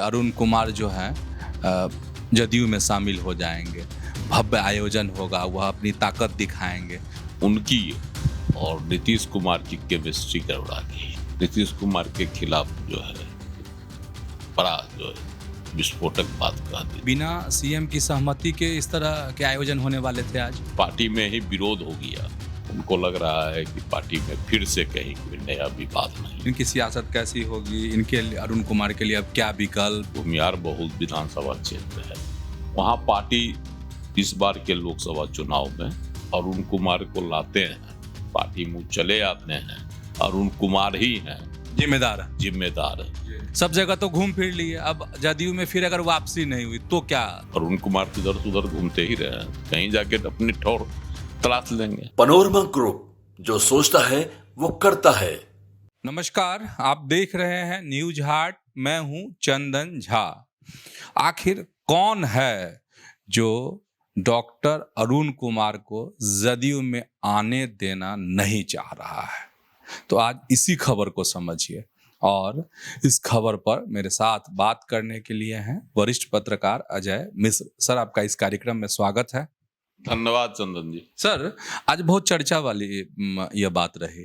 अरुण कुमार जो हैं जदयू में शामिल हो जाएंगे, भव्य आयोजन होगा, वह अपनी ताकत दिखाएंगे। उनकी और नीतीश कुमार की केमिस्ट्री गड़बड़ा गई। नीतीश कुमार के खिलाफ जो है बड़ा जो है विस्फोटक बात कह दी। बिना सीएम की सहमति के इस तरह के आयोजन होने वाले थे आज। पार्टी में ही विरोध हो गया। उनको लग रहा है कि पार्टी में फिर से कहीं कोई नया विवाद नहीं। इनकी सियासत कैसी होगी, इनके लिए अरुण कुमार के लिए अब क्या विकल्प? भूमिहार बहुल विधानसभा क्षेत्र है, वहाँ पार्टी इस बार के लोकसभा चुनाव में अरुण कुमार को लाते हैं, पार्टी मुँह चले आते हैं, अरुण कुमार ही हैं जिम्मेदार है। सब जगह तो घूम फिर लिए, अब जदयू में फिर अगर वापसी नहीं हुई तो क्या? अरुण कुमार इधर उधर घूमते ही रहे, कहीं जाके अपनी ठौर तलाश लेंगे। पनोरमा ग्रुप, जो सोचता है वो करता है। नमस्कार, आप देख रहे हैं न्यूज हार्ट, मैं हूं चंदन झा। आखिर कौन है जो डॉक्टर अरुण कुमार को जदयू में आने देना नहीं चाह रहा है? तो आज इसी खबर को समझिए, और इस खबर पर मेरे साथ बात करने के लिए हैं वरिष्ठ पत्रकार अजय मिश्र। सर, आपका इस कार्यक्रम में स्वागत है। धन्यवाद चंदन जी। सर, आज बहुत चर्चा वाली यह बात रही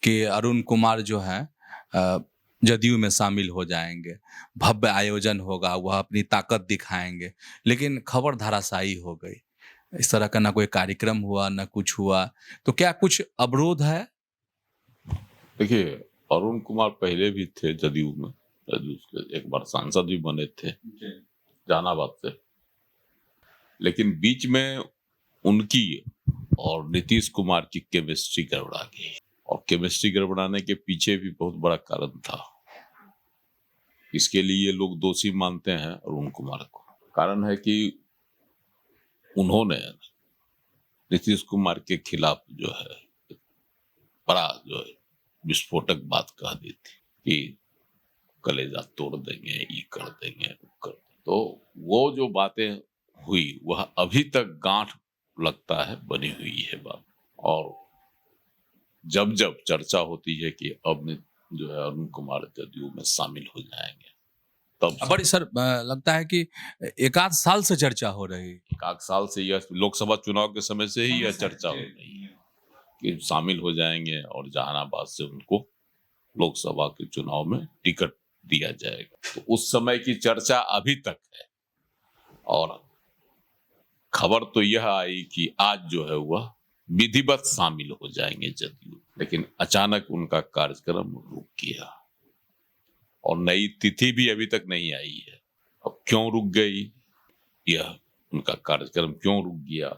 कि अरुण कुमार जो हैं जदयू में शामिल हो जाएंगे, भव्य आयोजन होगा, वह अपनी ताकत दिखाएंगे, लेकिन खबर धराशायी हो गई। इस तरह का ना कोई कार्यक्रम हुआ, ना कुछ हुआ, तो क्या कुछ अवरोध है? देखिए, अरुण कुमार पहले भी थे जदयू में, एक बार सांसद भी बने थे जहानाबाद से, लेकिन बीच में उनकी और नीतीश कुमार की केमिस्ट्री गड़बड़ा गई, और केमिस्ट्री गड़बड़ाने के पीछे भी बहुत बड़ा कारण था। इसके लिए लोग दोषी मानते हैं अरुण कुमार को। कारण है कि उन्होंने नीतीश कुमार के खिलाफ जो है बड़ा जो है विस्फोटक बात कह दी थी कि कलेजा तोड़ देंगे, ये कर देंगे, वो कर देंगे। तो वो जो बातें हुई वह अभी तक गांठ लगता है बनी हुई है बात। और जब जब चर्चा होती है कि अब जो है अरुण कुमार जदयू में शामिल हो जाएंगे, तब बड़ी सर लगता है कि एक आध साल से चर्चा हो रही। एक आध साल से, यह लोकसभा चुनाव के समय से ही यह चर्चा हो रही है कि शामिल हो जाएंगे और जहानाबाद से उनको लोकसभा के चुनाव में टिकट दिया जाएगा। तो उस समय की चर्चा अभी तक है, और खबर तो यह आई कि आज जो है वह विधिवत शामिल हो जाएंगे जदयू, लेकिन अचानक उनका कार्यक्रम रुक गया और नई तिथि भी अभी तक नहीं आई है। अब क्यों रुक गई, यह उनका कार्यक्रम क्यों रुक गया,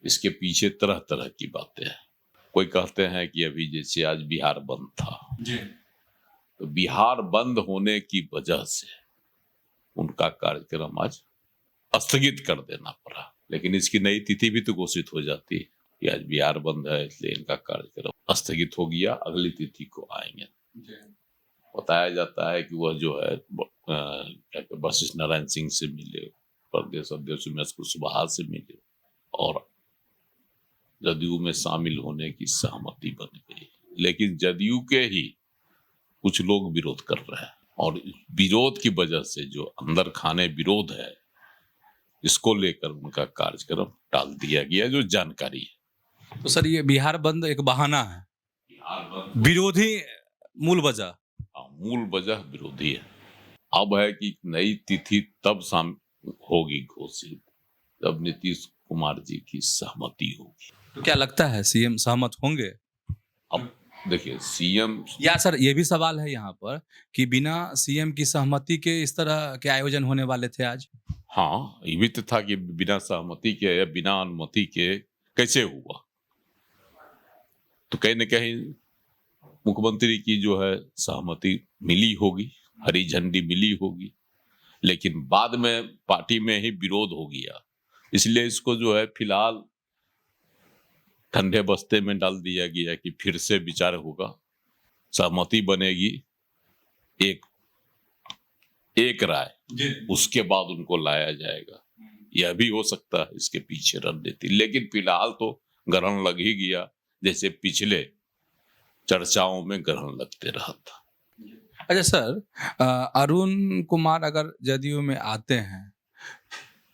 इसके पीछे तरह तरह की बातें हैं। कोई कहते हैं कि अभी जैसे आज बिहार बंद था जी, तो बिहार बंद होने की वजह से उनका कार्यक्रम आज स्थगित कर देना पड़ा, लेकिन इसकी नई तिथि भी तो घोषित हो जाती है कि आज बिहार बंद है, इसलिए इनका कार्यक्रम स्थगित हो गया, अगली तिथि को आएंगे। बताया जाता है कि वह जो है वशिष्ठ नारायण सिंह से मिले, प्रदेश अध्यक्ष उमेश कुशवाहा से मिले, और जदयू में शामिल होने की सहमति बन गई। लेकिन जदयू के ही कुछ लोग विरोध कर रहे हैं, और विरोध की वजह से जो अंदर खाने विरोध है, इसको लेकर उनका कार्यक्रम टाल दिया गया, जो जानकारी है। तो सर, ये बिहार बंद एक बहाना है, विरोधी मूल वजह? मूल वजह विरोधी है। अब है कि नई तिथि तब होगी घोषित जब नीतीश कुमार जी की सहमति होगी। तो क्या लगता है सीएम सहमत होंगे? अब देखिए, सीएम या सर, ये भी सवाल है यहाँ पर कि बिना सीएम की सहमति के इस तरह के आयोजन होने वाले थे आज। हाँ, ये भी तो था कि बिना सहमति के या बिना अनुमति के कैसे हुआ। तो कहीं न कहीं मुख्यमंत्री की जो है सहमति मिली होगी, हरी झंडी मिली होगी, लेकिन बाद में पार्टी में ही विरोध हो गया, इसलिए इसको जो है फिलहाल ठंडे बस्ते में डाल दिया गया कि फिर से विचार होगा, सहमति बनेगी, एक राय, उसके बाद उनको लाया जाएगा। यह भी हो सकता है इसके पीछे रणनीति, लेकिन फिलहाल तो ग्रहण लग ही गया, जैसे पिछले चर्चाओं में ग्रहण लगते रहा था। अच्छा सर, अरुण कुमार अगर जदयू में आते हैं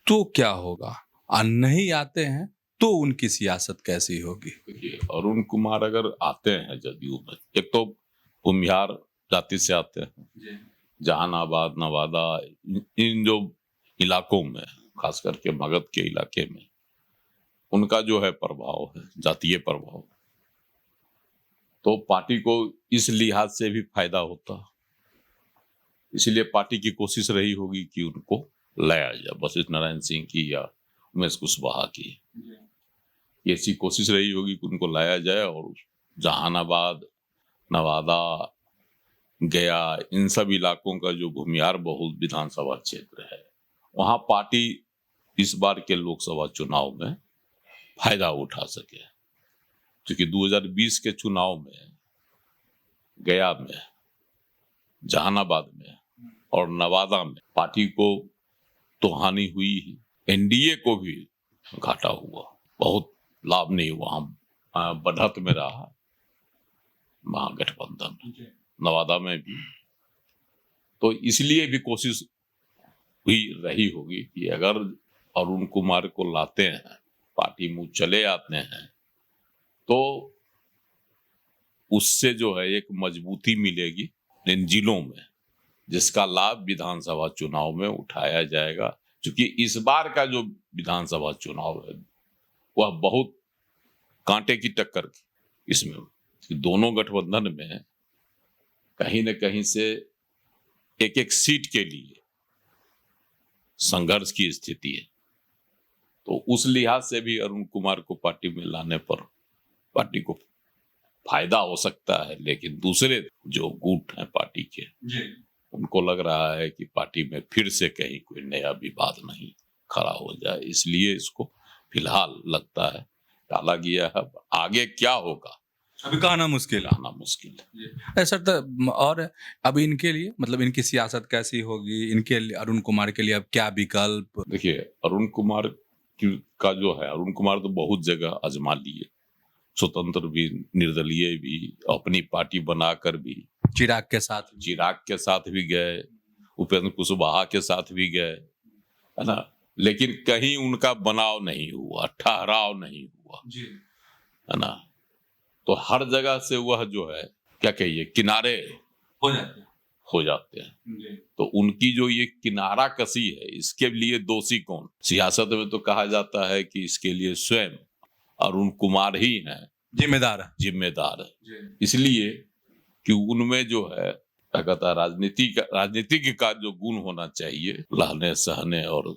तो क्या होगा, और नहीं आते हैं तो उनकी सियासत कैसी होगी? देखिए, अरुण कुमार अगर आते हैं जदयू में, एक तो भूमिहार जाति से आते हैं, जहानाबाद, नवादा, इन जो इलाकों में, खास करके मगध के इलाके में उनका जो है प्रभाव है, जातीय प्रभाव, तो पार्टी को इस लिहाज से भी फायदा होता। इसलिए पार्टी की कोशिश रही होगी कि उनको लाया जाए, वशिष्ठ नारायण सिंह की या उमेश कुशवाहा की ऐसी कोशिश रही होगी कि उनको लाया जाए और जहानाबाद, नवादा, गया, इन सब इलाकों का जो भूमिहार बहुल विधानसभा क्षेत्र है, वहां पार्टी इस बार के लोकसभा चुनाव में फायदा उठा सके। क्योंकि 2020 के चुनाव में गया में, जहानाबाद में और नवादा में पार्टी को तो हानि हुई ही, एनडीए को भी घाटा हुआ, बहुत लाभ नहीं हुआ, बढ़त में रहा महागठबंधन, नवादा में भी। तो इसलिए भी कोशिश हुई रही होगी कि अगर अरुण कुमार को लाते हैं, पार्टी मुंह चले आते हैं, तो उससे जो है एक मजबूती मिलेगी इन जिलों में, जिसका लाभ विधानसभा चुनाव में उठाया जाएगा। क्योंकि इस बार का जो विधानसभा चुनाव है वह बहुत कांटे की टक्कर इसमें दोनों गठबंधन में कहीं न कहीं से एक एक सीट के लिए संघर्ष की स्थिति है। तो उस लिहाज से भी अरुण कुमार को पार्टी में लाने पर पार्टी को फायदा हो सकता है, लेकिन दूसरे जो गुट हैं पार्टी के, उनको लग रहा है कि पार्टी में फिर से कहीं कोई नया विवाद नहीं खड़ा हो जाए, इसलिए इसको फिलहाल लगता है टाला गया है। आगे क्या होगा अभी कहना मुश्किल है। कहना मुश्किल है। सर तो और अब इनके लिए मतलब इनकी सियासत कैसी होगी, इनके लिए अरुण कुमार के लिए अब क्या विकल्प? देखिए, अरुण कुमार का जो है, अरुण कुमार तो बहुत जगह आजमा लिए, स्वतंत्र भी, निर्दलीय भी, अपनी पार्टी बनाकर भी, चिराग के साथ भी गए, उपेंद्र कुशवाहा के साथ भी गए, है ना, लेकिन कहीं उनका बनाव नहीं हुआ, ठहराव नहीं हुआ, है ना। तो हर जगह से वह जो है क्या कहिए किनारे हो जाते हैं। तो उनकी जो ये किनारा कसी है, इसके लिए दोषी कौन? सियासत में तो कहा जाता है कि इसके लिए स्वयं अरुण कुमार ही हैं जिम्मेदार है। इसलिए कि उनमें जो है क्या कहता है, राजनीतिक का जो गुण होना चाहिए, लहने सहने और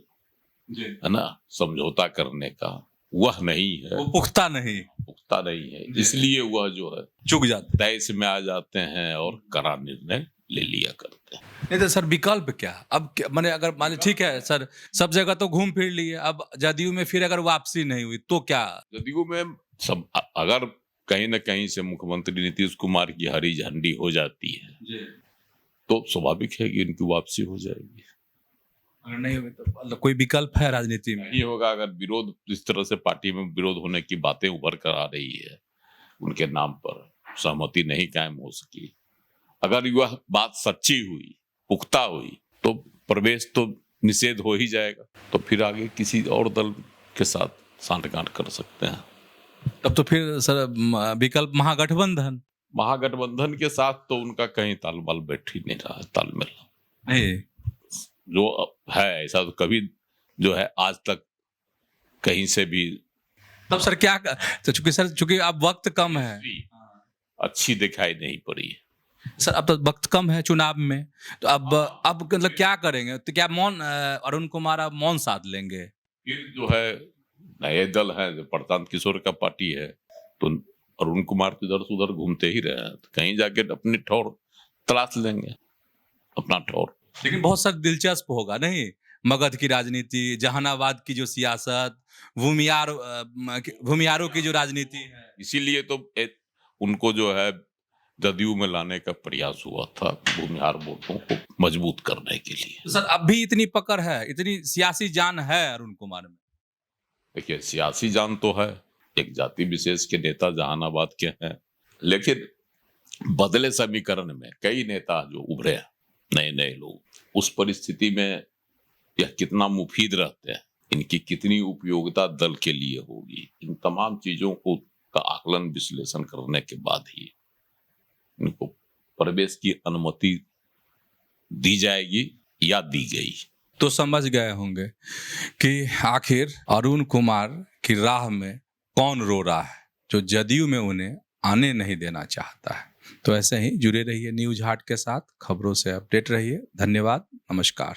है ना समझौता करने का, वह नहीं है, वो पुख्ता नहीं है। इसलिए वह जो है चुक जाते, तैस में आ जाते हैं और कड़ा निर्णय ले लिया करते हैं। नहीं तो सर विकल्प क्या? अब मैंने अगर मान ठीक है सर, सब जगह तो घूम फिर लिए, अब जदयू में फिर अगर वापसी नहीं हुई तो क्या? जदयू में सब अगर कहीं न कहीं से मुख्यमंत्री नीतीश कुमार की हरी झंडी हो जाती है तो स्वाभाविक है कि इनकी वापसी हो जाएगी। अगर नहीं हुई तो मतलब कोई विकल्प है राजनीति में? नहीं होगा। अगर विरोध इस तरह से पार्टी में विरोध होने की बातें उभर कर आ रही है, उनके नाम पर सहमति नहीं कायम हो सकी, अगर यह बात सच्ची हुई, पुख्ता हुई, तो प्रवेश तो निषेध हो ही जाएगा। तो फिर आगे किसी और दल के साथ सांठगांठ कर सकते हैं। तब तो फिर सर विकल्प महागठबंधन के साथ तो उनका कहीं तालमेल बैठ ही नहीं रहा है। तालमेल नहीं जो है ऐसा तो कभी जो है आज तक कहीं से भी। तब सर क्या तो चूंकि अब वक्त कम है, अच्छी दिखाई नहीं पड़ी सर, अब तो वक्त कम है चुनाव में, तो अब मतलब क्या करेंगे? तो क्या मौन अरुण कुमार अब मौन साध लेंगे? फिर जो है नए दल है, जो प्रशांत किशोर का पार्टी है, तो अरुण कुमार तो इधर से उधर घूमते ही रहे हैं, तो कहीं जाके अपनी ठौर तलाश लेंगे, अपना ठौर। लेकिन बहुत सर दिलचस्प होगा नहीं, मगध की राजनीति, जहानाबाद की जो सियासत, भूमिहारों की जो राजनीति है, इसीलिए तो उनको जो है जदयू में लाने का प्रयास हुआ था, भूमिहार वोटों को मजबूत करने के लिए। तो सर अब भी इतनी पकड़ है, इतनी सियासी जान है अरुण कुमार में? देखिए, सियासी जान तो है, एक जाति विशेष के नेता जहानाबाद के हैं, लेकिन बदले समीकरण में कई नेता जो उभरे हैं, नए नए लोग, उस परिस्थिति में यह कितना मुफीद रहते हैं, इनकी कितनी उपयोगिता दल के लिए होगी, इन तमाम चीजों को का आकलन विश्लेषण करने के बाद ही इनको प्रवेश की अनुमति दी जाएगी या दी गई। तो समझ गए होंगे कि आखिर अरुण कुमार की राह में कौन रो रहा है, जो जदयू में उन्हें आने नहीं देना चाहता है। तो ऐसे ही जुड़े रहिए न्यूज हाट के साथ, खबरों से अपडेट रहिए। धन्यवाद, नमस्कार।